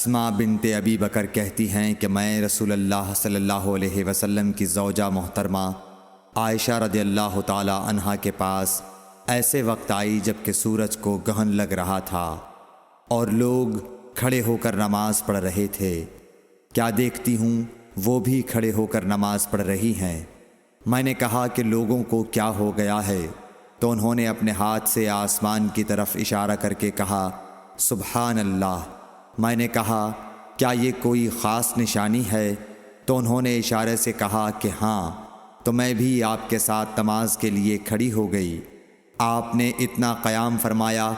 اسماء بنت ابی بکر کہتی ہیں کہ میں رسول اللہ صلی اللہ علیہ وسلم کی زوجہ محترمہ عائشہ رضی اللہ تعالی عنہا کے پاس ایسے وقت آئی جب کہ سورج کو گہن لگ رہا تھا اور لوگ کھڑے ہو کر نماز پڑھ رہے تھے۔ کیا دیکھتی ہوں وہ بھی کھڑے ہو کر نماز پڑھ رہی ہیں۔ میں نے کہا کہ لوگوں کو کیا ہو گیا ہے، تو انہوں نے اپنے ہاتھ سے آسمان کی طرف اشارہ کر کے کہا سبحان اللہ۔ میں نے کہا کیا یہ کوئی خاص نشانی ہے، تو انہوں نے اشارے سے کہا کہ ہاں، تو میں بھی آپ کے ساتھ نماز کے لیے کھڑی ہو گئی۔ آپ نے اتنا قیام فرمایا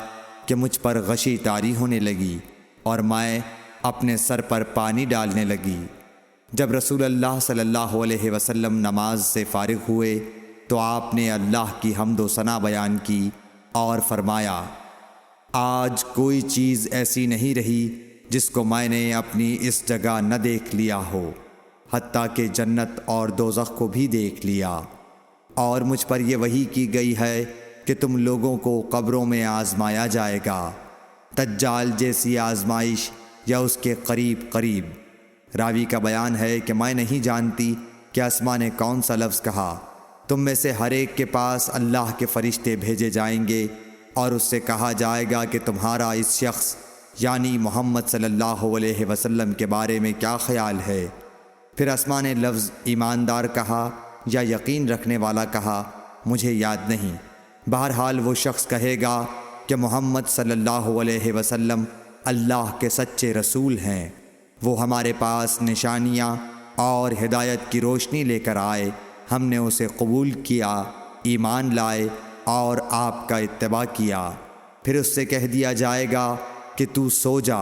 کہ مجھ پر غشی طاری ہونے لگی اور میں اپنے سر پر پانی ڈالنے لگی۔ جب رسول اللہ صلی اللہ علیہ وسلم نماز سے فارغ ہوئے تو آپ نے اللہ کی حمد و ثنا بیان کی اور فرمایا آج کوئی چیز ایسی نہیں رہی جس کو میں نے اپنی اس جگہ نہ دیکھ لیا ہو، حتیٰ کہ جنت اور دوزخ کو بھی دیکھ لیا، اور مجھ پر یہ وحی کی گئی ہے کہ تم لوگوں کو قبروں میں آزمایا جائے گا، دجال جیسی آزمائش یا اس کے قریب قریب۔ راوی کا بیان ہے کہ میں نہیں جانتی کہ اسماء نے کون سا لفظ کہا۔ تم میں سے ہر ایک کے پاس اللہ کے فرشتے بھیجے جائیں گے اور اس سے کہا جائے گا کہ تمہارا اس شخص یعنی محمد صلی اللہ علیہ وسلم کے بارے میں کیا خیال ہے۔ پھر اسماء نے لفظ ایماندار کہا یا یقین رکھنے والا کہا، مجھے یاد نہیں۔ بہرحال وہ شخص کہے گا کہ محمد صلی اللہ علیہ وسلم اللہ کے سچے رسول ہیں، وہ ہمارے پاس نشانیاں اور ہدایت کی روشنی لے کر آئے، ہم نے اسے قبول کیا، ایمان لائے اور آپ کا اتباع کیا۔ پھر اس سے کہہ دیا جائے گا کہ تو سو جا،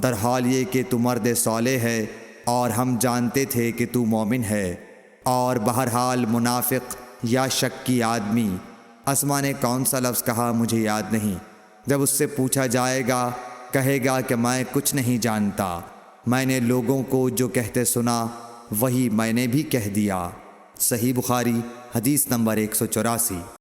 در حال یہ کہ تو مرد صالح ہے اور ہم جانتے تھے کہ تو مومن ہے۔ اور بہرحال منافق یا شکی آدمی، اسماء نے کون سا لفظ کہا مجھے یاد نہیں، جب اس سے پوچھا جائے گا کہے گا کہ میں کچھ نہیں جانتا، میں نے لوگوں کو جو کہتے سنا وہی میں نے بھی کہہ دیا۔ صحیح بخاری حدیث نمبر 184۔